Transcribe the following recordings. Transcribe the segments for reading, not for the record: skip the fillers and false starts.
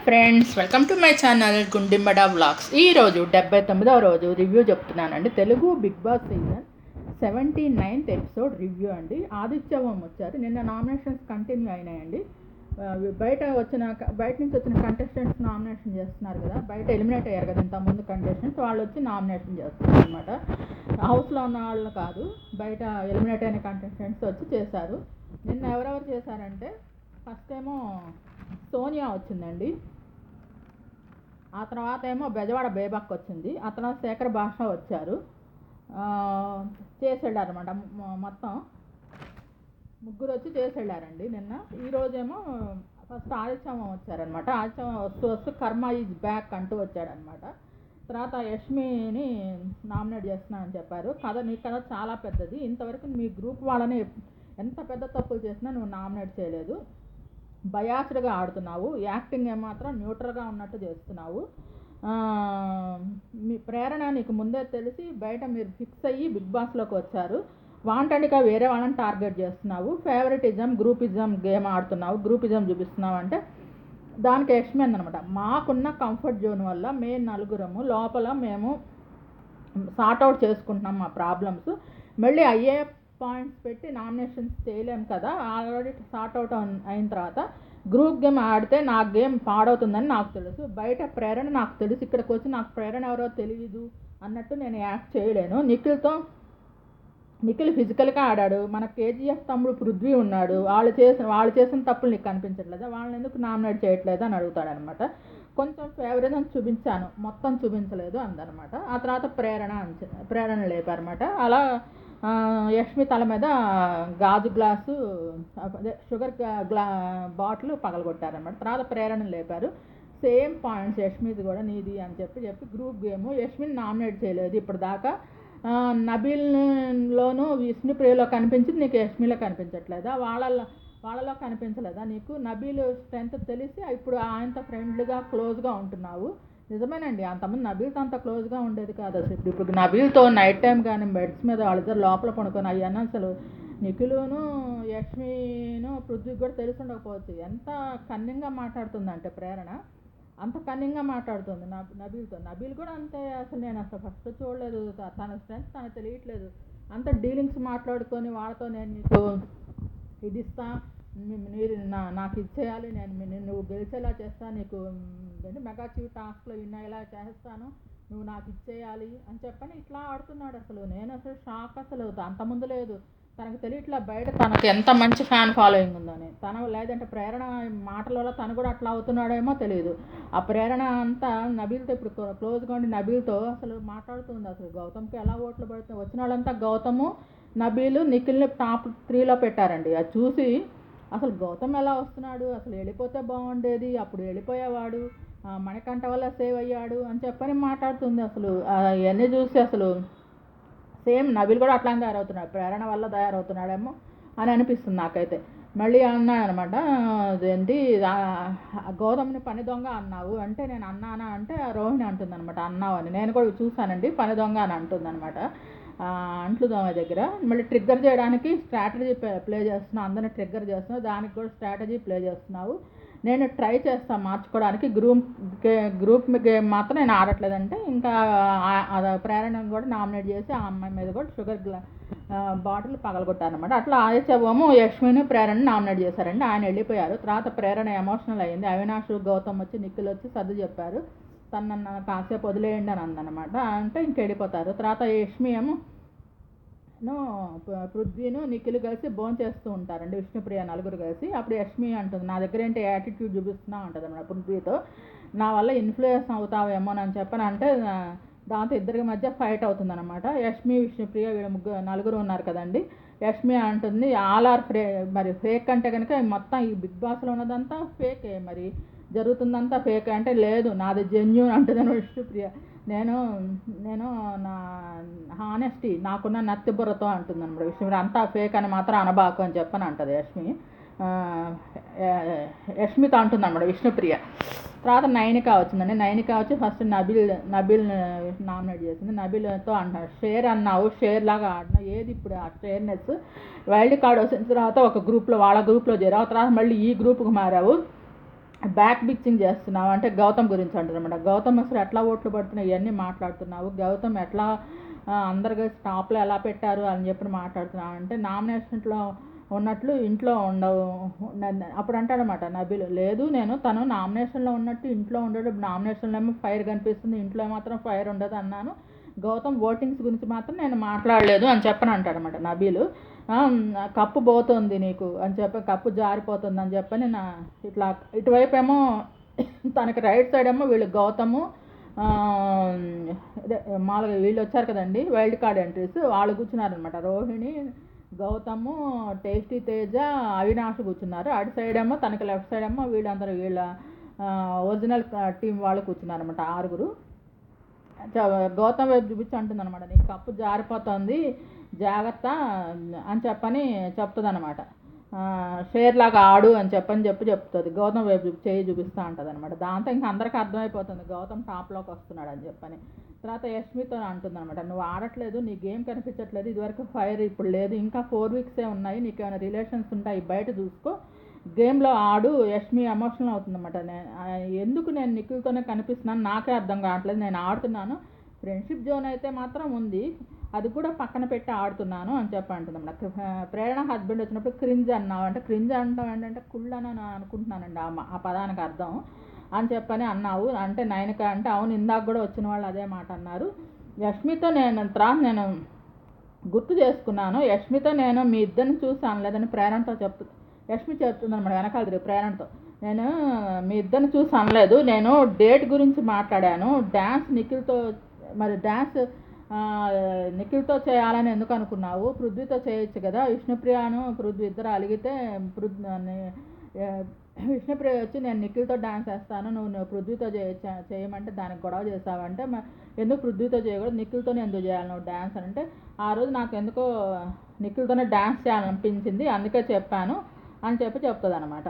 Friends, welcome to my channel Gundimmada vlogs. ఈరోజు 79వ రోజు రివ్యూ చెప్తున్నానండి. Telugu big boss season 79th episode review అండి. ఆదిత్య ఓం వచ్చారు. నిన్న నామినేషన్స్ కంటిన్యూ అయినాయండి. బయట నుంచి వచ్చిన కంటెస్టెంట్స్ నామినేషన్ చేస్తున్నారు కదా, బయట ఎలిమినేట్ అయ్యారు కదా ఇంతకుముందు కంటెస్టెంట్స్, వాళ్ళు వచ్చి నామినేషన్ చేస్తున్నారు అనమాట. హౌస్లో ఉన్న వాళ్ళు కాదు, బయట ఎలిమినేట్ అయిన కంటెస్టెంట్స్ వచ్చి చేశారు. నిన్న ఎవరెవరు చేశారంటే, ఫస్ట్ ఏమో సోనియా వచ్చిందండి. ఆ తర్వాత ఏమో బెజవాడ బేబక్ వచ్చింది. ఆ తర్వాత శేఖర్ భాష వచ్చారు. చేసేళ్ళారనమాట. మొత్తం ముగ్గురు వచ్చి చేసేళ్ళారండి నిన్న. ఈరోజేమో ఫస్ట్ ఆదిత్యం వచ్చారనమాట. ఆదిత్యం వస్తూ కర్మ ఈజ్ బ్యాక్ అంటూ వచ్చాడనమాట. తర్వాత యష్మిని నామినేట్ చేస్తున్నానని చెప్పారు. నీ కథ చాలా పెద్దది, ఇంతవరకు మీ గ్రూప్ వాళ్ళని ఎంత పెద్ద తప్పులు చేసినా నువ్వు నామినేట్ చేయలేదు, బయాస్డ్గా ఆడుతున్నావు, యాక్టింగ్ ఏమాత్రం న్యూట్రల్గా ఉన్నట్టు చేస్తున్నావు, మీ ప్రేరణ నీకు ముందే తెలిసి బయట మీరు ఫిక్స్ అయ్యి బిగ్ బాస్లోకి వచ్చారు, వాంటెడ్గా వేరే వాళ్ళని టార్గెట్ చేస్తున్నావు, ఫేవరెటిజం గ్రూపిజం గేమ్ ఆడుతున్నావు, గ్రూపిజం చూపిస్తున్నావు అంటే దానికి యష్మి అనమాట. మాకున్న కంఫర్ట్ జోన్ వల్ల మేము నలుగురము లోపల మేము సార్ట్అవుట్ చేసుకుంటున్నాం మా ప్రాబ్లమ్స్, మళ్ళీ అయ్యే పాయింట్స్ పెట్టి నామినేషన్స్ చేయలేము కదా, ఆల్రెడీ సార్ట్అవుట్ అయిన తర్వాత గ్రూప్ గేమ్ ఆడితే నాకు గేమ్ పాడవుతుందని నాకు తెలుసు, బయట ప్రేరణ నాకు తెలుసు, ఇక్కడికి వచ్చి నాకు ప్రేరణ ఎవరో తెలియదు అన్నట్టు నేను యాక్ట్ చేయలేను. నిఖిల్ ఫిజికల్గా ఆడాడు, మన కేజీఎఫ్ తమ్ముడు పృథ్వీ ఉన్నాడు, వాళ్ళు చేసిన తప్పులు నీకు కనిపించట్లేదా, వాళ్ళని ఎందుకు నామినేట్ చేయట్లేదు అని అడుగుతాడనమాట. కొంచెం ఫేవరెట్ చూపించాను, మొత్తం చూపించలేదు అందనమాట. ఆ తర్వాత ప్రేరణ లేపారనమాట. అలా యష్మి తల మీద గాజు గ్లాసు అదే షుగర్ బాటిల్ పగలగొట్టారనమాట. తర్వాత ప్రేరణ లేపారు. సేమ్ పాయింట్స్ యష్మిది కూడా నీది అని చెప్పి గ్రూప్ గేమ్ యష్మిని నామినేట్ చేయలేదు ఇప్పటిదాకా. నబీల్లోనూ విష్ణుప్రియలో కనిపించింది, నీకు యష్మిలో కనిపించట్లేదా, వాళ్ళలో కనిపించలేదా నీకు? నబీల్ స్ట్రెంత్ తెలిసి ఇప్పుడు ఆయనతో ఫ్రెండ్లీగా క్లోజ్గా ఉంటున్నావు. నిజమేనండి, అంతమంది నబీల్తో అంత క్లోజ్గా ఉండేది కాదు అసలు. ఇప్పుడు నబీల్తో నైట్ టైం కానీ బెడ్స్ మీద వాళ్ళిద్దరు లోపల పడుకొని అయ్యాను అసలు నిఖిలును యష్మిను పృథ్వీకి కూడా తెలిసి ఉండకపోవచ్చు. ఎంత కన్నింగ్గా మాట్లాడుతుందంటే ప్రేరణ, అంత కన్నింగ్గా మాట్లాడుతుంది నబీల్తో. నబీల్ కూడా అంతే. అసలు నేను అసలు ఫస్ట్ చూడలేదు, తన స్ట్రెంత్ తనకు తెలియట్లేదు. అంత డీలింగ్స్ మాట్లాడుకొని వాళ్ళతో నేను నీకు ఇది ఇస్తా, మీరు నాకు ఇచ్చేయాలి, నువ్వు గెలిచేలా చేస్తా, నీకు మెగా చీఫ్ టాస్క్లో ఇలా చేస్తాను, నువ్వు నాకు ఇచ్చేయాలి అని చెప్పని ఇట్లా ఆడుతున్నాడు అసలు. నేను అసలు షాక్. అసలు అంతకుముందు లేదు, తనకు తెలియట్లా బయట తనకు ఎంత మంచి ఫ్యాన్ ఫాలోయింగ్ ఉందని. లేదంటే ప్రేరణ మాటలలో తను కూడా అట్లా అవుతున్నాడేమో తెలియదు. ఆ ప్రేరణ అంతా నబీల్తో ఇప్పుడు క్లోజ్గా ఉండి నబీల్తో అసలు మాట్లాడుతుంది. అసలు గౌతమ్కి ఎలా ఓట్లు పడుతుంది, వచ్చిన వాళ్ళంతా గౌతము నబీలు నిఖిల్ని టాప్ 3లో పెట్టారండి. అది చూసి అసలు గౌతమ్ ఎలా వస్తున్నాడు, అసలు వెళ్ళిపోతే బాగుండేది, అప్పుడు వెళ్ళిపోయేవాడు, మణికంఠ వల్ల సేవ్ అయ్యాడు అని చెప్పని మాట్లాడుతుంది. అసలు ఇవన్నీ చూసి అసలు సేమ్ నబీల్ కూడా అట్లానే తయారవుతున్నాడు, ప్రేరణ వల్ల తయారవుతున్నాడేమో అని అనిపిస్తుంది నాకైతే. మళ్ళీ అన్నాడు అనమాట, ఏంటి గౌతమ్ని పని దొంగ అన్నావు అంటే, నేను అన్నానా అంటే రోహిణి అంటుంది అనమాట అన్నావు అని. నేను కూడా చూశానండి, పని దొంగ అని అంటుంది అనమాట అంట్లు దొంగ దగ్గర. మళ్ళీ ట్రిగ్గర్ చేయడానికి స్ట్రాటజీ ప్లే చేస్తున్నావు, అందరిని ట్రిగ్గర్ చేస్తున్నావు, దానికి కూడా స్ట్రాటజీ ప్లే చేస్తున్నావు. నేను ట్రై చేస్తాను మార్చుకోవడానికి, గ్రూప్ గేమ్ మాత్రం నేను ఆడట్లేదంటే ఇంకా ప్రేరణ కూడా నామినేట్ చేసి ఆ అమ్మాయి మీద కూడా షుగర్ బాటిల్ పగలగొట్టారనమాట. అట్లా ఆదిత్యము యష్మిని ప్రేరణ నామినేట్ చేశారండి. ఆయన వెళ్ళిపోయారు. తర్వాత ప్రేరణ ఎమోషనల్ అయింది. అవినాష్ గౌతమ్ వచ్చి నిఖిల్ వచ్చి సర్దు చెప్పారు, తను నన్ను కాసేపు వదిలేయండి అని అందనమాట. అంటే ఇంక వెళ్ళిపోతారు. తర్వాత యష్మి ఏమో పృథ్వీను నిఖిల్ కలిసి చేస్తూ ఉంటారండి, విష్ణుప్రియ నలుగురు కలిసి. అప్పుడు యష్మి అంటుంది, నా దగ్గర ఏంటి యాటిట్యూడ్ చూపిస్తున్నావు ఉంటుంది అన్నమాట పృథ్వీతో, నా వల్ల ఇన్ఫ్లుయెన్స్ అవుతావేమోనని చెప్పని అంటే దాంతో ఇద్దరికి మధ్య ఫైట్ అవుతుందన్నమాట. యష్మి విష్ణుప్రియ వీళ్ళ నలుగురు ఉన్నారు కదండి. యష్మి అంటుంది ఆల్ ఆర్ మరి ఫేక్ అంటే కనుక మొత్తం ఈ బిగ్ బాస్లో ఉన్నదంతా ఫేకే, మరి జరుగుతుందంతా ఫేక్ అంటే లేదు నాది జెన్యూన్ అంటుందని విష్ణుప్రియ. నేను నా హానెస్టీ నాకున్న నత్తి బుర్రతో అంటుంది అనమాట విష్ణుప్రియ. అంతా ఫేక్ అని మాత్రం అనబాకు అని చెప్పని అంటుంది యష్మితో అంటుంది అనమాట విష్ణుప్రియ. తర్వాత నైనిక వచ్చిందండి. నైనిక వచ్చి ఫస్ట్ నబీల్ నామినేట్ చేసింది. నబీల్తో అంటున్నాడు, షేర్ అన్నావు, షేర్ లాగా ఆడినావు, ఏది ఇప్పుడు ఆ షేర్నెస్? వైల్డ్ కార్డ్ వచ్చిన తర్వాత ఒక గ్రూప్లో వాళ్ళ గ్రూప్లో చేరావు, తర్వాత మళ్ళీ ఈ గ్రూప్కి మారావు, బ్యాక్ బిచ్చింగ్ చేస్తున్నావు అంటే గౌతమ్ గురించి అంటున్నమాట. గౌతమ్ అసలు ఎట్లా ఓట్లు పడుతున్నాయి ఇవన్నీ మాట్లాడుతున్నావు, గౌతమ్ ఎట్లా అందరికీ స్టాప్లో ఎలా పెట్టారు అని చెప్పి మాట్లాడుతున్నావు అంటే నామినేషన్లో ఉన్నట్లు ఇంట్లో ఉండవు. అప్పుడు అంటాడనమాట నబీల్, లేదు నేను తను నామినేషన్లో ఉన్నట్టు ఇంట్లో ఉండడు, నామినేషన్లో ఏమో ఫైర్ కనిపిస్తుంది, ఇంట్లో మాత్రం ఫైర్ ఉండదు అన్నాను, గౌతమ్ ఓటింగ్స్ గురించి మాత్రం నేను మాట్లాడలేదు అని చెప్పని అంటాడనమాట నబీలు. కప్పు పోతుంది నీకు అని చెప్పి, కప్పు జారిపోతుంది అని చెప్పని ఇట్లా ఇటువైపు ఏమో తనకి రైట్ సైడ్ ఏమో వీళ్ళు గౌతము మామూలుగా వీళ్ళు వచ్చారు కదండి వైల్డ్ కార్డ్ ఎంట్రీస్, వాళ్ళు కూర్చున్నారనమాట. రోహిణి, గౌతము, టేస్టీ తేజ, అవినాష్ కూర్చున్నారు. అటు సైడ్ ఏమో తనకి లెఫ్ట్ సైడ్ ఏమో వీళ్ళందరూ వీళ్ళ ఒరిజినల్ టీం వాళ్ళు కూర్చున్నారనమాట 6. గౌతమ్ వైపు చూపించి అంటుంది అనమాట, నీకు కప్పు జారిపోతుంది జాగ్రత్త అని చెప్పని చెప్తుంది అనమాట. షేర్ లాగా ఆడు అని చెప్తుంది. గౌతమ్ వైపు చేయి చూపిస్తూ ఉంటుంది అనమాట. దాంతో ఇంకా అందరికీ అర్థమైపోతుంది గౌతమ్ టాప్లోకి వస్తున్నాడు అని చెప్పని. తర్వాత యష్మితో అంటుంది అనమాట, నువ్వు ఆడట్లేదు, నీ గేమ్ కనిపించట్లేదు, ఇదివరకు ఫైర్ ఇప్పుడు లేదు, ఇంకా 4 వీక్సే ఉన్నాయి, నీకు ఏమైనా రిలేషన్స్ ఉంటాయి బయట చూసుకో, గేమ్లో ఆడు. యష్మి ఎమోషనల్ అవుతుందన్నమాట. ఎందుకు నేను నిఖిల్తోనే కనిపిస్తున్నాను నాకే అర్థం కావట్లేదు, నేను ఆడుతున్నాను, ఫ్రెండ్షిప్ జోన్ అయితే మాత్రం ఉంది, అది కూడా పక్కన పెట్టి ఆడుతున్నాను అని అంటుందన్నమాట. ప్రేరణ హస్బెండ్ వచ్చినప్పుడు క్రింజ్ అన్నావు అంటే, క్రింజ్ అంటాం ఏంటంటే కుళ్ళు అని అనుకుంటున్నానండి ఆ పదానికి అర్థం అని చెప్పని అన్నావు అంటే నైనిక అంటే, అవును ఇందాక కూడా వచ్చిన వాళ్ళు అదే మాట అన్నారు. యష్మితో నేను గుర్తు చేసుకున్నాను, యష్మితో నేను మీ ఇద్దరిని చూసి అనలేదని ప్రేరణతో యష్మి చెప్తుంది అనమాట వెనకాల తిరిగి ప్రేరణతో, నేను మీ ఇద్దరిని చూసి అనలేదు, నేను డేట్ గురించి మాట్లాడాను, డ్యాన్స్ నిఖిల్తో, మరి డ్యాన్స్ నిఖిల్తో చేయాలని ఎందుకు అనుకున్నావు, పృథ్వీతో చేయొచ్చు కదా, విష్ణుప్రియను పృథ్వీ ఇద్దరు అలిగితే విష్ణుప్రియ వచ్చి నేను నిఖిల్తో డ్యాన్స్ వేస్తాను, నువ్వు పృథ్వీతో చేయమంటే దానికి గొడవ చేసావంటే, ఎందుకు పృథ్వీతో చేయకూడదు, నిఖిల్తోనే ఎందుకు చేయాలి నువ్వు డ్యాన్స్ అని అంటే, ఆ రోజు నాకు ఎందుకో నిఖిల్తోనే డ్యాన్స్ చేయాలనిపించింది అందుకే చెప్పాను అని చెప్తుంది అనమాట.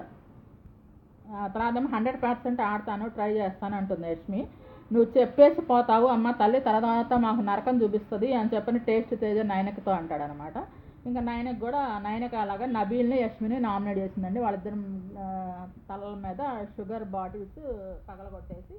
తర్వాత 100% ఆడతాను, ట్రై చేస్తాను అంటుంది యష్మి. నువ్వు చెప్పేసి పోతావు అమ్మ తల్లి, తర్వాత మాకు నరకం చూపిస్తుంది అని చెప్పని టేస్ట్ తేజ నైనకతో అంటాడనమాట. ఇంకా నైనకు కూడా నైనక అలాగా నబీల్ని యష్మిని నామినేట్ చేసిందండి. వాళ్ళిద్దరు తలల మీద షుగర్ బాటిల్స్ పగలగొట్టేసి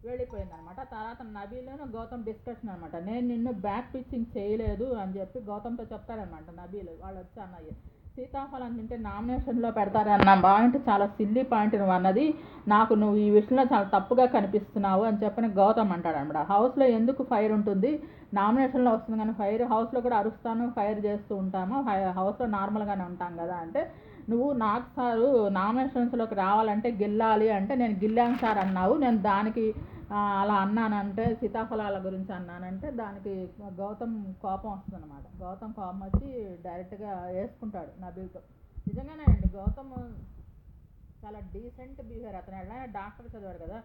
వెళ్ళిపోయిందనమాట. తర్వాత నబీల్ గౌతమ్ డిస్కషన్ అనమాట, నేను నిన్ను బ్యాక్ పిచ్చింగ్ చేయలేదు అని చెప్పి గౌతమ్తో చెప్తాడనమాట నబీల్. వాళ్ళు వచ్చి అన్నయ్య సీతాఫలం తింటే నామినేషన్లో పెడతారన్న పాయింట్ చాలా సిల్లీ పాయింట్ నువ్వు అన్నది, నాకు నువ్వు ఈ విషయంలో చాలా తప్పుగా కనిపిస్తున్నావు అని చెప్పని గౌతమ్ అంటాడు అనమాట. హౌస్లో ఎందుకు ఫైర్ ఉంటుంది, నామినేషన్లో వస్తుంది కానీ ఫైర్, హౌస్లో కూడా అరుస్తాను ఫైర్ చేస్తూ ఉంటాము, హౌస్లో నార్మల్గానే ఉంటాం కదా అంటే, నువ్వు నాకు సారు నామినేషన్స్లోకి రావాలంటే గెల్లాలి అంటే నేను గిల్లాను సార్ అన్నావు, నేను దానికి అలా అన్నానంటే సీతాఫలాల గురించి అన్నానంటే దానికి గౌతమ్ కోపం వస్తుంది అనమాట. గౌతమ్ కోపం వచ్చి డైరెక్ట్గా వేసుకుంటాడు నబీల్తో. నిజంగానే అండి గౌతమ్ చాలా డీసెంట్ బిహేవియర్, అతను ఎలా డాక్టర్ చదివాడు కదా,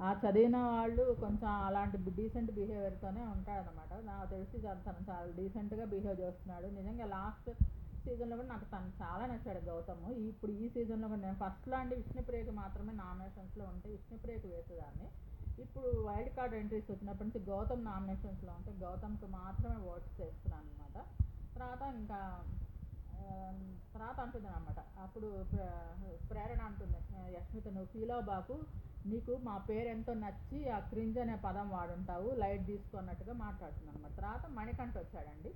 ఆ చదివిన వాళ్ళు కొంచెం అలాంటి డీసెంట్ బిహేవియర్తోనే ఉంటాడనమాట. నాకు తెలిసి తను చాలా డీసెంట్గా బిహేవ్ చేస్తున్నాడు. నిజంగా లాస్ట్ సీజన్లో కూడా నాకు తను చాలా నచ్చాడు గౌతమ్. ఇప్పుడు ఈ సీజన్లో కూడా నేను ఫస్ట్లో అండి విష్ణుప్రియకి మాత్రమే నామినేషన్స్లో ఉంటే విష్ణుప్రియకి వేసేదాన్ని, ఇప్పుడు వైల్డ్ కార్డ్ ఎంట్రీస్ వచ్చినప్పటి నుంచి గౌతమ్ నామినేషన్స్లో ఉంటే గౌతమ్కి మాత్రమే ఓట్స్ చేస్తున్నాను అనమాట. తర్వాత ఇంకా తర్వాత అంటుంది అనమాట, అప్పుడు ప్రేరణ అంటుంది యష్మితో, నువ్వు ఫీల్ అవ్వబాకు, నీకు మా పేరు ఎంతో నచ్చి ఆ క్రింజ్ అనే పదం వాడుంటావు, లైట్ తీసుకున్నట్టుగా మాట్లాడుతున్నాను అనమాట. తర్వాత మణికంఠ వచ్చాడండి.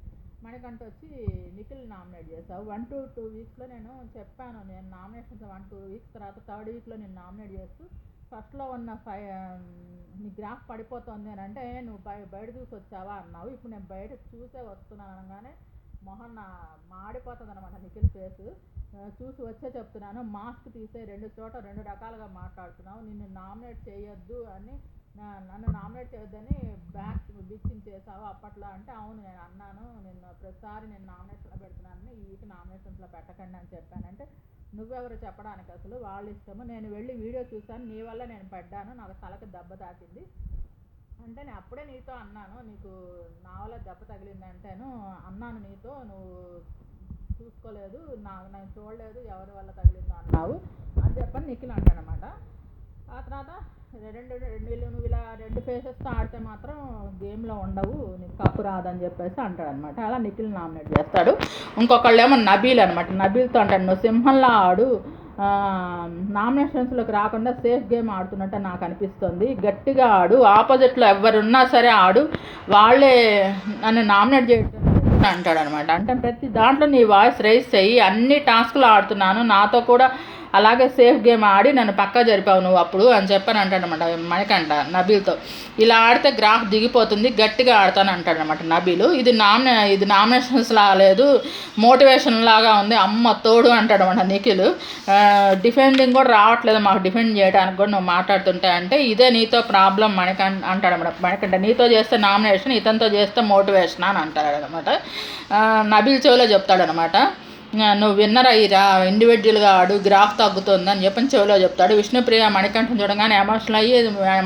మణికంఠ వచ్చి నిఖిల్ నామినేట్ చేసావు, 1 to 2 వీక్స్లో నేను చెప్పాను, నేను నామినేషన్స్ 1-2 వీక్స్ తర్వాత 3rd వీక్లో నేను నామినేట్ చేస్తూ ఫస్ట్లో ఉన్న నీ గ్రాఫ్ పడిపోతుంది అని అంటే, నువ్వు బయట చూసి వచ్చావా అన్నావు, ఇప్పుడు నేను బయట చూసే వస్తున్నాను అనగానే మొహన్ మాడిపోతుంది అనమాట నిఖిల్ ఫేస్. చూసి వచ్చే చెప్తున్నాను, మాస్క్ తీసే 2 చోట 2 రకాలుగా మాట్లాడుతున్నావు, నిన్ను నామినేట్ చేయొద్దు అని, నన్ను నామినేట్ చేయొద్దని బ్యాక్ బిచ్చింగ్ చేసావు అప్పట్లో అంటే, అవును నేను అన్నాను, నేను ప్రతిసారి నేను నామినేషన్లో పెడుతున్నానని ఈ వీక్ నామినేషన్స్లో పెట్టకండి అని చెప్పానంటే, నువ్వెవరు చెప్పడానికి, అసలు వాళ్ళ ఇష్టము, నేను వెళ్ళి వీడియో చూసాను, నీ వల్ల నేను పడ్డాను, నాకు తలకి దెబ్బ తాకింది అంటే, నేను అప్పుడే నీతో అన్నాను, నీకు నా వల్ల దెబ్బ తగిలింది అంటేను అన్నాను నీతో, నువ్వు చూసుకోలేదు, నేను చూడలేదు ఎవరి వల్ల తగిలిందో అన్నావు అని చెప్పని నిఖిల్ అంటాడనమాట. ఆ తర్వాత నువ్వు ఇలా 2 ఫేసెస్తో ఆడితే మాత్రం గేమ్లో ఉండవు, నీకు కప్పు రాదని చెప్పేసి అంటాడనమాట. అలా నిఖిల్ నామినేట్ చేస్తాడు. ఇంకొకళ్ళేమో నబీల్ అనమాట. నబీల్తో అంటాడు, నువ్వు సింహంలా ఆడు, నామినేషన్స్లోకి రాకుండా సేఫ్ గేమ్ ఆడుతున్నట్టు నాకు అనిపిస్తుంది. గట్టిగా ఆడు, ఆపోజిట్లో ఎవరున్నా సరే ఆడు, వాళ్ళే నన్ను నామినేట్ చేయడం అంటాడనమాట. అంటే ప్రతి దాంట్లో నీ వాయిస్ రైజ్ చెయ్యి, అన్ని టాస్క్లు ఆడుతున్నాను, నాతో కూడా అలాగే సేఫ్ గేమ్ ఆడి నన్ను పక్కా జరిపావు నువ్వు అప్పుడు అని చెప్పని అంటాడనమాట మణికంఠ నబీల్తో. ఇలా ఆడితే గ్రాఫ్ దిగిపోతుంది, గట్టిగా ఆడతాను అంటాడనమాట నబీలు. ఇది నామినేషన్స్ లాగా లేదు, మోటివేషన్ లాగా ఉంది, అమ్మ తోడు అంటాడనమాట నిఖిల్. డిఫెండింగ్ కూడా రావట్లేదు మాకు డిఫెండ్ చేయడానికి కూడా నువ్వు మాట్లాడుతుంటే, అంటే ఇదే నీతో ప్రాబ్లం అంటాడనమాట మణికంఠ. నీతో చేస్తే నామినేషన్, ఇతనితో చేస్తే మోటివేషన్ అని అంటాడనమాట. నబీల్ చెవిలో చెప్తాడనమాట, నువ్వు విన్నర్ అయ్యిరా, ఇండివిజువల్గా ఆడు, గ్రాఫ్ తగ్గుతుంది అని చెప్పని చెవిలో చెప్తాడు. విష్ణుప్రియ మణికంఠం చూడగానే ఎమోషనల్ అయ్యి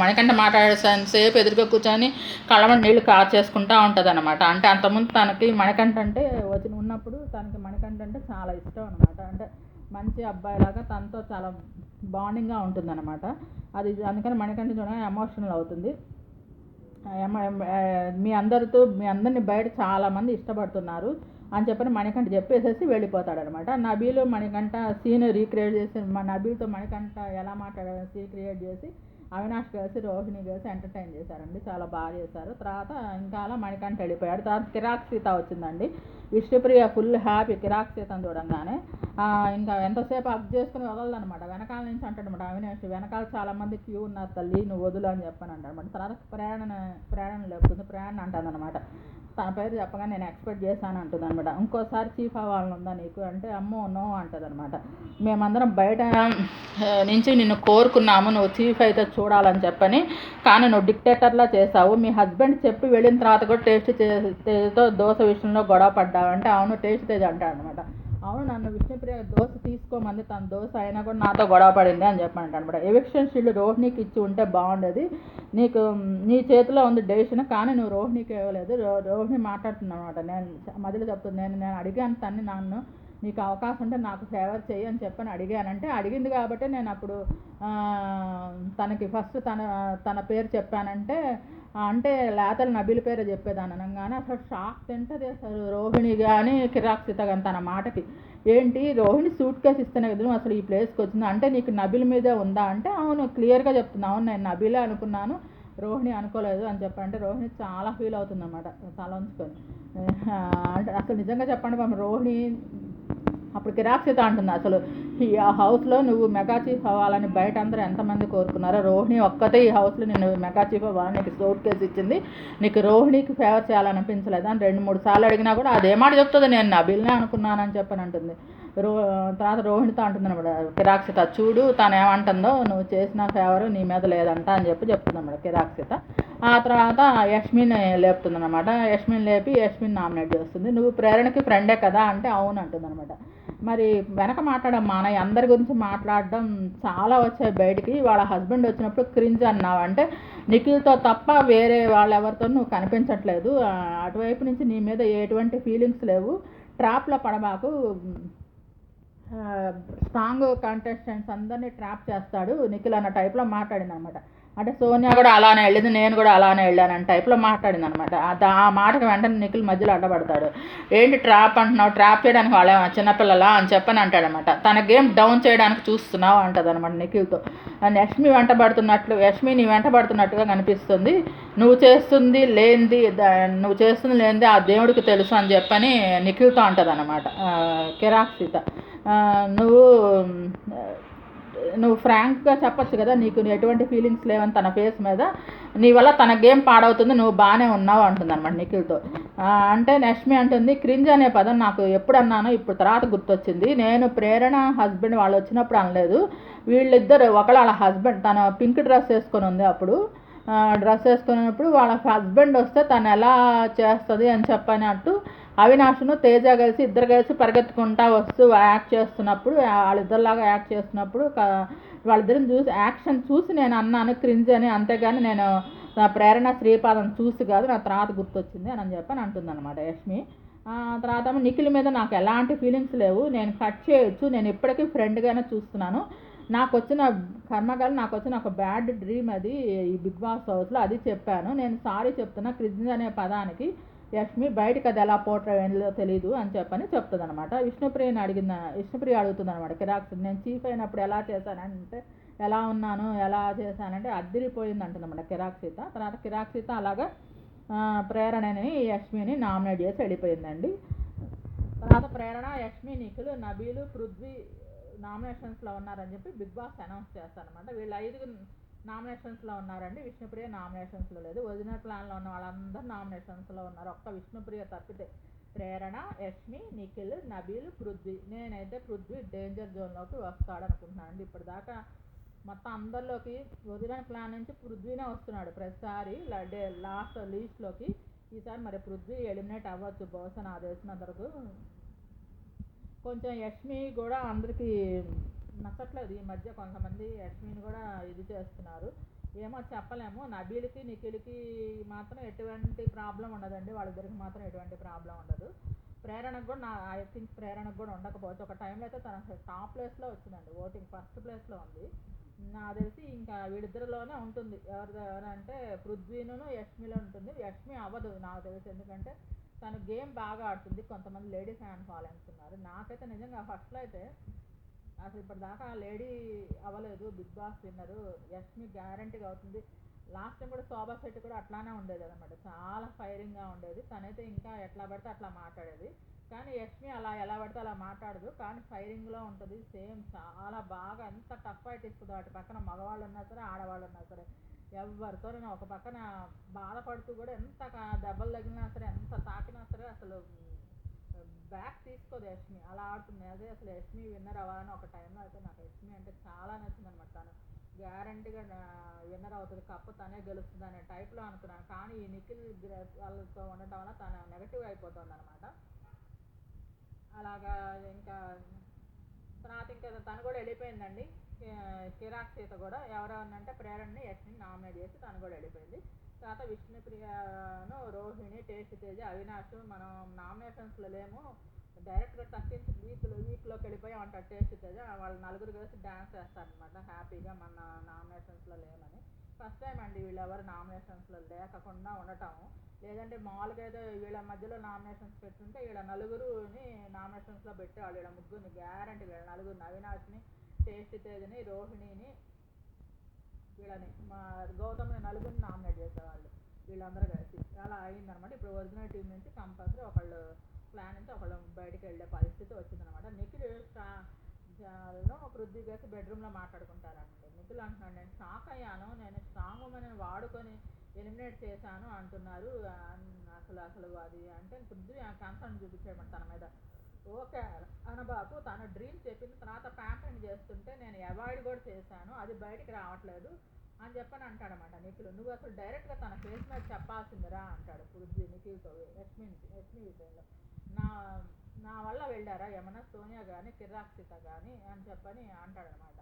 మణికంఠ మాట్లాడేసేపు ఎదురుగా కూర్చొని కళ్ళమని నీళ్ళు చేసుకుంటూ ఉంటుంది అనమాట. అంటే అంతకుముందు తనకి మణికంఠ అంటే ఉన్నప్పుడు తనకి మణికంఠ అంటే చాలా ఇష్టం అనమాట. అంటే మంచి అబ్బాయిలాగా తనతో చాలా బాండింగ్గా ఉంటుందన్నమాట. అది అందుకని మణికంఠ చూడగానే ఎమోషనల్ అవుతుంది. మీ అందరిని బయట చాలామంది ఇష్టపడుతున్నారు అని చెప్పని మణికంఠ చెప్పేసేసి వెళ్ళిపోతాడనమాట. నబీలు మణికంఠ సీన్ రీక్రియేట్ చేసి, నబీల్తో మణికంఠ ఎలా మాట్లాడాలని సీన్ క్రియేట్ చేసి అవినాష్ కలిసి రోహిణి కలిసి ఎంటర్టైన్ చేశారండి, చాలా బాగా చేశారు. తర్వాత ఇంకా అలా మణికంఠ వెళ్ళిపోయాడు. తర్వాత కిరాక్ సీత వచ్చిందండి. విష్ణుప్రియ ఫుల్ హ్యాపీ కిరాక్ సీతను చూడంగానే. ఇంకా ఎంతసేపు అప్ చేసుకుని వదలదనమాట, వెనకాల నుంచి అంటాడనమాట అవినాష్, వెనకాల చాలామంది క్యూ ఉన్నారు తల్లి, నువ్వు వదులు అని చెప్పని అంటాడనమాట. తర్వాత ప్రయాణం లేపుతుంది, ప్రయాణం అంటాదనమాట. తన పేరు చెప్పగా నేను ఎక్స్పెక్ట్ చేశాను అంటుంది అనమాట. ఇంకోసారి చీఫ్ అవ్వాలని ఉందా నీకు అంటే, అమ్మో నో అంటుంది అనమాట. మేమందరం బయట నుంచి నిన్ను కోరుకున్నాము, నువ్వు చీఫ్ అయితే చూడాలని చెప్పని, కానీ నువ్వు డిక్టేటర్లా చేసావు. మీ హస్బెండ్ చెప్పి వెళ్ళిన తర్వాత కూడా టేస్ట్ తేజ్తో దోశ విషయంలో గొడవ పడ్డావు అంటే, అవును టేస్ట్ తేజ్ అంటాడు అనమాట. అవును నన్ను విష్ణుప్రియ దోశ తీసుకోమంది, తన దోశ అయినా కూడా నాతో గొడవ పడింది అని చెప్పంటాను అనమాట. ఎవిక్షన్ షీల్డ్ రోహిణికి ఇచ్చి ఉంటే బాగుండేది, నీ చేతిలో ఉంది డెసిషన్, కానీ నువ్వు రోహిణికి ఇవ్వలేదు. రోహిణి మాట్లాడుతున్నాను అనమాట. నేను మధ్యలో చెప్తుంది, నేను అడిగాను తన్ని, నన్ను నీకు అవకాశం ఉంటే నాకు ఫేవర్ చేయి అని చెప్పని అడిగానంటే, అడిగింది కాబట్టి నేను అప్పుడు తనకి ఫస్ట్ తన పేరు చెప్పానంటే, అంటే లేతలు నబీల్ పేరే చెప్పేదాన్ని అనగానే అసలు షాక్ తింటుంది అసలు రోహిణి కానీ కిరాక్ సీత కానీ తన మాటకి. ఏంటి రోహిణి సూట్ కేసు ఇస్తేనే కదా నువ్వు అసలు ఈ ప్లేస్కి వచ్చింది, అంటే నీకు నబీల్ మీదే ఉందా అంటే, అవును క్లియర్గా చెప్తున్నా, అవును నేను నబీలే అనుకున్నాను, రోహిణి అనుకోలేదు అని చెప్పంటే రోహిణి చాలా ఫీల్ అవుతుంది అన్నమాట తల ఉంచుకొని. అంటే అసలు నిజంగా చెప్పండి మనం రోహిణి అప్పుడు కిరాక్ సీత అంటుంది, అసలు ఈ హౌస్లో నువ్వు మెగా చీఫ్ అవ్వాలని బయట అందరూ ఎంతమంది కోరుకున్నారో, రోహిణి ఒక్కతే ఈ హౌస్లో నేను మెగా చీఫ్ అవ్వాలని నీకు సూట్ కేసు ఇచ్చింది, నీకు రోహిణికి ఫేవర్ చేయాలనిపించలేదు అని 2-3 సార్లు అడిగినా కూడా అదే మాట చెప్తుంది, నేను నబీల్నే అనుకున్నానని చెప్పని అంటుంది. తర్వాత రోహిణితో అంటుంది అనమాట కిరాక్ సీత, చూడు తను ఏమంటుందో, నువ్వు చేసిన ఫేవర్ నీ మీద లేదంట అని చెప్తుంది అనమాట కిరాక్ సీత. ఆ తర్వాత యష్మిన్ లేపుతుంది అనమాట. యష్మిన్ లేపి యష్మిన్ నామినేట్ చేస్తుంది. నువ్వు ప్రేరణకి ఫ్రెండే కదా అంటే, అవును అంటుంది అనమాట. మరి వెనక మాట్లాడడం మానయ్య, అందరి గురించి మాట్లాడడం చాలా వచ్చాయి బయటికి, వాళ్ళ హస్బెండ్ వచ్చినప్పుడు క్రింజ్ అన్నావు అంటే, నిఖిల్తో తప్ప వేరే వాళ్ళెవరితో నువ్వు కనిపించట్లేదు, అటువైపు నుంచి నీ మీద ఎటువంటి ఫీలింగ్స్ లేవు, ట్రాప్లో పడబాకు, స్ట్రాంగ్ కంటెస్టెంట్స్ అందరినీ ట్రాప్ చేస్తాడు నిఖిల్ అన్న టైప్లో మాట్లాడింది అనమాట. అంటే సోనియా కూడా అలానే వెళ్ళింది, నేను కూడా అలానే వెళ్ళానని టైప్లో మాట్లాడింది అనమాట. ఆ మాటకి వెంటనే నిఖిల్ మధ్యలో అడ్డపడతాడు. ఏంటి ట్రాప్ అంటున్నావు, ట్రాప్ చేయడానికి వాళ్ళే చిన్నపిల్లలా అని చెప్పని అంటాడనమాట. తన గేమ్ డౌన్ చేయడానికి చూస్తున్నావు అంటుంది అనమాట నిఖిల్తో. యష్మి నీ వెంటబడుతున్నట్టుగా కనిపిస్తుంది, నువ్వు చేస్తుంది లేనిది ఆ దేవుడికి తెలుసు అని చెప్పని నిఖిల్తో అంటుంది అనమాట కిరాక్ సీత. నువ్వు ఫ్రాంక్గా చెప్పచ్చు కదా, నీకు ఎటువంటి ఫీలింగ్స్ లేవని తన ఫేస్ మీద, నీ వల్ల తన గేమ్ పాడవుతుంది, నువ్వు బాగానే ఉన్నావు అంటుంది అనమాట నిఖిల్తో. అంటే యష్మి అంటుంది, క్రింజ్ అనే పదం నాకు ఎప్పుడు అన్నానో ఇప్పుడు తర్వాత గుర్తొచ్చింది, నేను ప్రేరణ హస్బెండ్ వాళ్ళు వచ్చినప్పుడు అనలేదు, వీళ్ళిద్దరు వాళ్ళ హస్బెండ్ తన పింక్ డ్రెస్ వేసుకొని ఉంది అప్పుడు, డ్రెస్ వేసుకున్నప్పుడు వాళ్ళ హస్బెండ్ వస్తే తను ఎలా చేస్తుంది అని చెప్పినట్టు అవినాష్ను తేజ ఇద్దరు కలిసి పరిగెత్తుకుంటా వస్తూ యాక్ట్ చేస్తున్నప్పుడు, వాళ్ళిద్దరిలాగా యాక్ట్ చేస్తున్నప్పుడు వాళ్ళిద్దరిని యాక్షన్ చూసి నేను అన్నాను క్రింజ్ అని, అంతేగాని నేను నా ప్రేరణ శ్రీపాదం చూసి కాదు, నా తర్వాత గుర్తొచ్చింది అని చెప్పని అంటుంది అనమాట యష్మి. తర్వాత నిఖిల్ మీద నాకు ఎలాంటి ఫీలింగ్స్ లేవు, నేను కట్ చేయొచ్చు, నేను ఇప్పటికీ ఫ్రెండ్గానే చూస్తున్నాను, నాకు వచ్చిన ఒక బ్యాడ్ డ్రీమ్ అది ఈ బిగ్ బాస్ హౌస్లో, అది చెప్పాను, నేను సారీ చెప్తున్నా క్రింజ్ అనే పదానికి యష్మి బయటకు అది ఎలా పోట్రా ఏందో తెలియదు అని చెప్పని చెప్తుంది అనమాట. విష్ణుప్రియ అడుగుతుంది అనమాట కిరాక్స్, నేను చీఫ్ అయినప్పుడు ఎలా చేశానంటే ఎలా ఉన్నాను ఎలా చేశానంటే అద్దిరిపోయింది అంటుందన్నమాట కిరాక్ సీత. తర్వాత కిరాక్ సీత అలాగా ప్రేరణని యష్మిని నామినేట్ చేసి వెళ్ళిపోయిందండి. తర్వాత ప్రేరణ, యష్మి, నిఖిల్, నబీలు, పృథ్వీ నామినేషన్స్లో ఉన్నారని చెప్పి బిగ్ బాస్ అనౌన్స్ చేస్తారనమాట. వీళ్ళు 5 నామినేషన్స్లో ఉన్నారండి. విష్ణుప్రియ నామినేషన్స్లో లేదు. ఒరిజినల్ ప్లాన్లో ఉన్న వాళ్ళందరూ నామినేషన్స్లో ఉన్నారు. ఒక్క విష్ణుప్రియ తప్పితే ప్రేరణ, యష్మి, నిఖిల్, నబీల్, పృథ్వీ. నేనైతే పృథ్వీ డేంజర్ జోన్లోకి వస్తాడనుకుంటున్నాను అండి. ఇప్పటిదాకా మొత్తం అందరిలోకి ఒరిజినల్ ప్లాన్ నుంచి పృథ్వీనే వస్తున్నాడు ప్రతిసారి లాస్ట్ లీస్ట్లోకి. ఈసారి మరి పృథ్వీ ఎలిమినేట్ అవ్వచ్చు బహుశా నాకు తెలిసినంత వరకు. కొంచెం యష్మి కూడా అందరికీ నచ్చట్లేదు ఈ మధ్య. కొంతమంది యష్మిని కూడా ఇది చేస్తున్నారు, ఏమో చెప్పలేము. నబీల్కి నిఖిల్కి మాత్రం ఎటువంటి ప్రాబ్లం ఉండదండి, వాళ్ళిద్దరికి మాత్రం ఎటువంటి ప్రాబ్లం ఉండదు. ప్రేరణకు కూడా ఐ థింక్ ప్రేరణకు కూడా ఉండకపోవచ్చు. ఒక టైంలో అయితే తన టాప్ ప్లేస్లో వచ్చిందండి, ఓటింగ్ ఫస్ట్ ప్లేస్లో ఉంది. నాకు తెలిసి ఇంకా వీళ్ళిద్దరిలోనే ఉంటుంది. ఎవరంటే పృథ్వీను యష్మిలో ఉంటుంది. యష్మి అవ్వదు నాకు తెలిసి, ఎందుకంటే తను గేమ్ బాగా ఆడుతుంది. కొంతమంది లేడీ ఫ్యాన్ ఫాలోయింగ్స్ ఉన్నారు. నాకైతే నిజంగా ఫస్ట్లో అయితే అసలు ఇప్పటిదాకా లేడీ అవ్వలేదు బిగ్ బాస్ విన్నరు. యష్మి గ్యారంటీగా అవుతుంది. లాస్ట్ టైం కూడా శోభా శెట్టి కూడా అట్లానే ఉండేది అనమాట, చాలా ఫైరింగ్గా ఉండేది. తనైతే ఇంకా ఎట్లా పడితే అట్లా మాట్లాడేది. కానీ యష్మి అలా ఎలా పడితే అలా మాట్లాడదు, కానీ ఫైరింగ్లో ఉంటుంది. సేమ్ చాలా బాగా ఎంత టఫ్ ఫైట్ ఇస్తుందో. అటు పక్కన మగవాళ్ళు ఉన్నా సరే ఆడవాళ్ళు ఉన్నా సరే ఎవరితోనైనా ఒక పక్కన బాధపడుతూ కూడా ఎంత దెబ్బలు తగిలినా సరే ఎంత తాకినా సరే అసలు బ్యాక్ తీసుకోదు యష్మి, అలా ఆడుతుంది. అదే అసలు యష్మి విన్నర్ అవ్వాలని ఒక టైంలో అయితే నాకు యష్మి అంటే చాలా నచ్చింది అనమాట. తను గ్యారంటీగా విన్నర్ అవుతుంది, కప్పు తనే గెలుస్తుంది అనే టైప్లో అనుకున్నాను. కానీ ఈ నిఖిల్ వాళ్ళతో ఉండటం వల్ల తను నెగటివ్ అయిపోతుంది అనమాట. అలాగా ఇంకా తర్వాత ఇంకా తను కూడా వెళ్ళిపోయిందండి. కిరాక్ సీత కూడా ఎవరెవరినంటే ప్రేరణని యష్మిని నామినేట్ చేసి తను కూడా వెళ్ళిపోయింది. తర్వాత విష్ణుప్రియను, రోహిణి, టేస్ట్ తేజ, అవినాష్ మనం నామినేషన్స్లో లేము, డైరెక్ట్గా తగ్గించి వీక్లోకి వెళ్ళిపోయాం అంటారు టేస్ట్ తేజ. వాళ్ళు నలుగురు కలిసి డ్యాన్స్ చేస్తారనమాట హ్యాపీగా మన నామినేషన్స్లో లేమని. ఫస్ట్ టైం అండి వీళ్ళెవరు నామినేషన్స్లో లేకుండా ఉండటము. లేదంటే మామూలుగా అయితే వీళ్ళ మధ్యలో నామినేషన్స్ పెట్టుంటే వీళ్ళ నలుగురుని నామినేషన్స్లో పెట్టేవాళ్ళు. వీళ్ళ ముగ్గురిని గ్యారంటీ, వీళ్ళ నలుగురిని అవినాష్ని, టేస్ట్ తేజని, రోహిణిని, వీళ్ళని మా గౌతమ్ని నలుగురిని నామినేట్ చేసేవాళ్ళు వీళ్ళందరూ కలిసి. అలా అయిందనమాట. ఇప్పుడు ఒరిజినల్ టీం నుంచి కంపల్సరీ ఒకళ్ళు ప్లాన్ నుంచి ఒకళ్ళు బయటకు వెళ్ళే పరిస్థితి వచ్చిందనమాట. నిఖిల్ పృథ్వీ కలిసి బెడ్రూమ్లో మాట్లాడుకుంటారనమాట. నిఖిల్ అంటున్నాడు, నేను షాక్ అయ్యాను, నేను స్ట్రాంగ్ ఉమెన్ వాడుకొని ఎలిమినేట్ చేశాను అంటున్నారు. అసలు అది అంటే పృథ్వీ కన్సర్న్ చూపించాడు తన మీద. ఓకే అనబాకు, తన డ్రీమ్ చెప్పింది, తర్వాత ప్యాంపరింగ్ చేస్తుంటే నేను అవాయిడ్ కూడా చేశాను, అది బయటికి రావట్లేదు అని చెప్పని అంటాడనమాట నిఖిల్. నువ్వు అసలు డైరెక్ట్గా తన ఫేస్ మీద చెప్పాల్సిందిరా అంటాడు పృథ్వీ నిఖిల్తో యష్మి విషయంలో. నా వల్ల వెళ్ళారా ఏమన్నా సోనియా కానీ కిరాక్ సీత కానీ అని చెప్పని అంటాడనమాట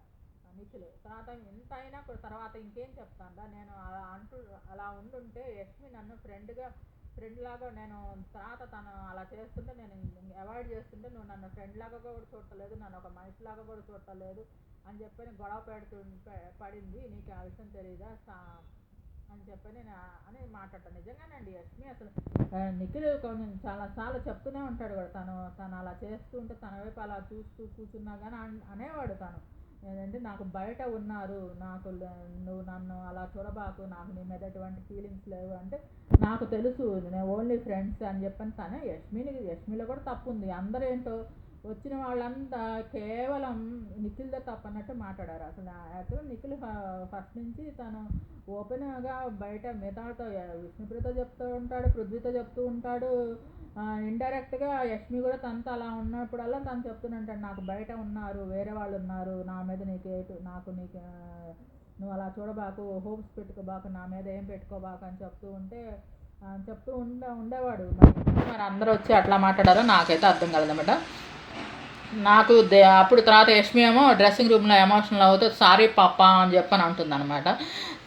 నిఖిల్. తర్వాత ఎంత అయినా తర్వాత ఇంకేం చెప్తాను, నేను అలా ఉండుంటే యష్మి నన్ను ఫ్రెండ్ లాగా నేను తర్వాత తను అలా చేస్తుంటే నేను అవాయిడ్ చేస్తుంటే నువ్వు నన్ను ఫ్రెండ్ లాగా కూడా చూడలేదు, నన్ను ఒక మనిషిలాగా కూడా చూడలేదు అని చెప్పని గొడవ పడింది, నీకు ఆ విషయం తెలియదా అని చెప్పని అని మాట్లాడతాను. నిజంగానండి యష్మి అసలు నిఖిల్ కొంచెం చాలాసార్లు చెప్తూనే ఉంటాడు కూడా, తను అలా చేస్తూ ఉంటే తన వైపు అలా చూస్తూ కూర్చున్నా కానీ అనేవాడు తను ఏంటంటే నాకు బయట ఉన్నారు, నువ్వు నన్ను అలా చూడబాకు, నాకు నీ మీద ఎటువంటి ఫీలింగ్స్ లేవు అంటే నాకు తెలుసు, నేను ఓన్లీ ఫ్రెండ్స్ అని చెప్పని తనే యష్మిలో కూడా తప్పు ఉంది. అందరూ ఏంటో వచ్చిన వాళ్ళంతా కేవలం నిఖిల్దే తప్పు అన్నట్టు మాట్లాడారు. అసలు యాక్చువల్గా నిఖిల్ ఫస్ట్ నుంచి తను ఓపెన్గా బయట మిగతాతో విష్ణుప్రియతో చెప్తూ ఉంటాడు, పృథ్వీతో చెప్తూ ఉంటాడు. ఇండైరెక్ట్గా యష్మి కూడా తనతో అలా ఉన్నప్పుడల్లా తను చెప్తుంటాడు, నాకు బయట ఉన్నారు, వేరే వాళ్ళు ఉన్నారు, నా మీద నీకు నువ్వు అలా చూడబాకు, హోప్స్ పెట్టుకోబాకు, నా మీద ఏం పెట్టుకోబాకు అని చెప్తూ ఉండేవాడు. మరి అందరూ వచ్చి అట్లా మాట్లాడారో నాకైతే అర్థం కాలేదన్నమాట. నాకు అప్పుడు తర్వాత యష్మి ఏమో డ్రెస్సింగ్ రూమ్లో ఎమోషనల్ అవుతూ సారీ పాప అని చెప్పని అంటుంది అనమాట.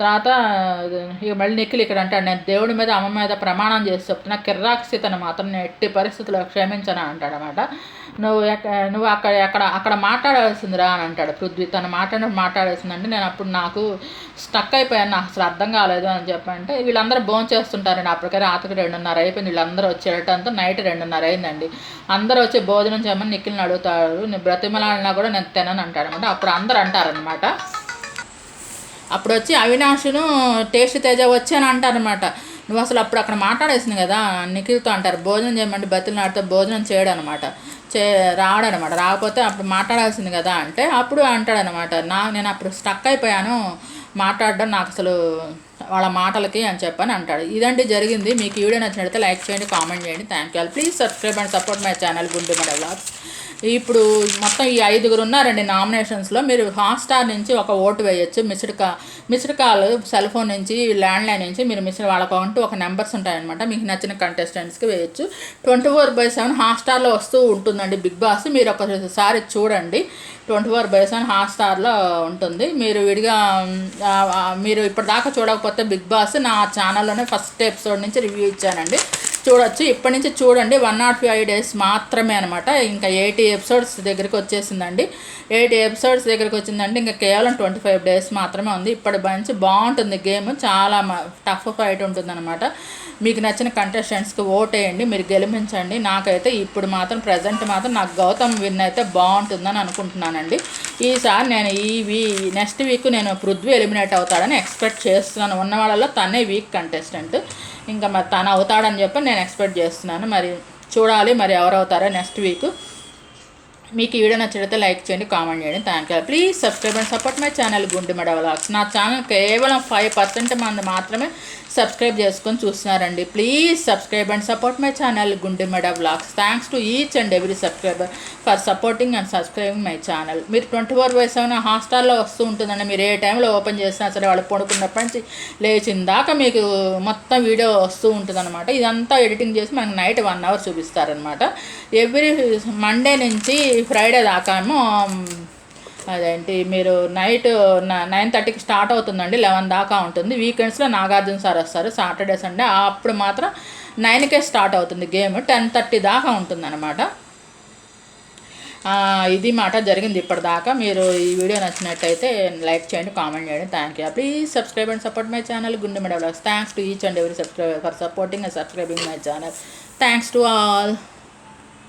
తర్వాత ఇక మళ్ళీ నిఖిల్ ఇక్కడ అంటాడు, నేను దేవుడి మీద అమ్మ మీద ప్రమాణం చేసి చెప్తున్నా, కిర్రాక్షితను మాత్రం నేను ఎట్టి పరిస్థితుల్లో క్షమించను అంటాడనమాట. నువ్వు అక్కడ మాట్లాడాల్సిందిరా అని అంటాడు పృథ్వీ. తను మాట్లాడాల్సిందంటే నేను అప్పుడు నాకు స్టక్ అయిపోయాను, నాకు అసలు అర్థం కాలేదు అని చెప్పంటే వీళ్ళందరూ భోజనం చేస్తుంటారండి. అప్పటికే రాత్రికి 2:30 అయిపోయింది. వీళ్ళందరూ వచ్చేటంతా నైట్ 2:30 అయిందండి. అందరూ వచ్చి భోజనం చేయమని నిఖిల్ని అడుగుతాడు. నేను బ్రతిమలాడినా కూడా నేను తినను అంటాడనమాట. అప్పుడు అందరూ అంటారనమాట, అప్పుడు వచ్చి అవినాష్ను టేస్ట్ తేజ వచ్చాను అంటారనమాట. నువ్వు అసలు అప్పుడు అక్కడ మాట్లాడేసింది కదా నిఖిల్తో అంటారు, భోజనం చేయమంటే బతులు నాటితో భోజనం చేయడం అనమాట, రావడనమాట. రాకపోతే అప్పుడు మాట్లాడాల్సింది కదా అంటే అప్పుడు అంటాడనమాట, నేను అప్పుడు స్టక్ అయిపోయాను మాట్లాడడం నాకు అసలు వాళ్ళ మాటలకి అని చెప్పని అంటాడు. ఇదంటే జరిగింది. మీకు ఈ వీడియో నచ్చినట్లయితే లైక్ చేయండి, కామెంట్ చేయండి. Thank you. Please subscribe and support my channel Gundumada vlogs. ఇప్పుడు మొత్తం ఈ 5 ఉన్నారండి నామినేషన్స్లో. మీరు హాట్స్టార్ నుంచి ఒక ఓటు వేయచ్చు. మిస్డ్ కాల్ సెల్ ఫోన్ నుంచి, ల్యాండ్లైన్ నుంచి మీరు వాళ్ళకంటూ ఒక నెంబర్స్ ఉంటాయన్నమాట. మీకు నచ్చిన కంటెస్టెంట్స్కి వేయచ్చు. 24/7 హాట్స్టార్లో వస్తూ ఉంటుందండి బిగ్ బాస్. మీరు ఒకసారి చూడండి. 24/7 హాట్స్టార్లో ఉంటుంది. మీరు విడిగా మీరు ఇప్పటిదాకా చూడకపోతే బిగ్ బాస్ నా ఛానల్లోనే ఫస్ట్ ఎపిసోడ్ నుంచి రివ్యూ ఇచ్చానండి, చూడొచ్చు. ఇప్పటి నుంచి చూడండి. 105 days మాత్రమే అనమాట. ఇంకా 80 episodes దగ్గరికి వచ్చేసిందండి. 80 episodes దగ్గరికి వచ్చిందండి. ఇంకా కేవలం 25 days మాత్రమే ఉంది. ఇప్పటి నుంచి బాగుంటుంది గేమ్, చాలా టఫ్ ఫైట్ ఉంటుందన్నమాట. మీకు నచ్చిన కంటెస్టెంట్స్కి ఓట్ వేయండి, మీరు గెలిపించండి. నాకైతే ఇప్పుడు మాత్రం ప్రజెంట్ మాత్రం నాకు గౌతమ్ విన్ అయితే బాగుంటుందని అనుకుంటున్నానండి. ఈసారి నేను నెక్స్ట్ వీక్ నేను పృథ్వీ ఎలిమినేట్ అవుతాడని ఎక్స్పెక్ట్ చేస్తున్నాను. ఉన్న వాళ్ళలో తనే వీక్ కంటెస్టెంట్, ఇంకా మరి తను అవుతాడని చెప్పి నేను ఎక్స్పెక్ట్ చేస్తున్నాను. మరి చూడాలి మరి ఎవరు అవుతారో నెక్స్ట్ వీక్. మీకు ఈ వీడియో నచ్చితే లైక్ చేయండి, కామెంట్ చేయండి. Thank you. Please subscribe and support my channel Gundumada vlogs. నా ఛానల్ కేవలం 5% మంది మాత్రమే సబ్స్క్రైబ్ చేసుకొని చూస్తున్నారండి. Please subscribe and support my channel Gundumada vlogs. Thanks to each and every subscriber for supporting and subscribing my channel. మీరు 24/7 హాట్స్టార్లో వస్తూ ఉంటుందండి. మీరు ఏ టైంలో ఓపెన్ చేసినా సరే వాళ్ళు పడుకున్నప్పటి నుంచి లేచిందాక మీకు మొత్తం వీడియో వస్తూ ఉంటుంది అనమాట. ఇదంతా ఎడిటింగ్ చేసి మనకు నైట్ 1 hour చూపిస్తారనమాట. ఎవ్రీ మండే నుంచి ఫ్రైడే దాకా ఏమో అదేంటి మీరు నైట్ 9:30కి స్టార్ట్ అవుతుందండి, 11 దాకా ఉంటుంది. వీకెండ్స్లో నాగార్జున సార్ వస్తారు, సాటర్డే సండే. అప్పుడు మాత్రం 9కే స్టార్ట్ అవుతుంది గేమ్, 10:30 దాకా ఉంటుందన్నమాట. ఇది మాట జరిగింది ఇప్పటిదాకా. మీరు ఈ వీడియో నచ్చినట్టయితే లైక్ చేయండి, కామెంట్ చేయండి. Thank you. Please subscribe and support my channel Gundumada vlogs. Thanks to each and every subscriber for supporting and subscribing my channel. Thanks to all.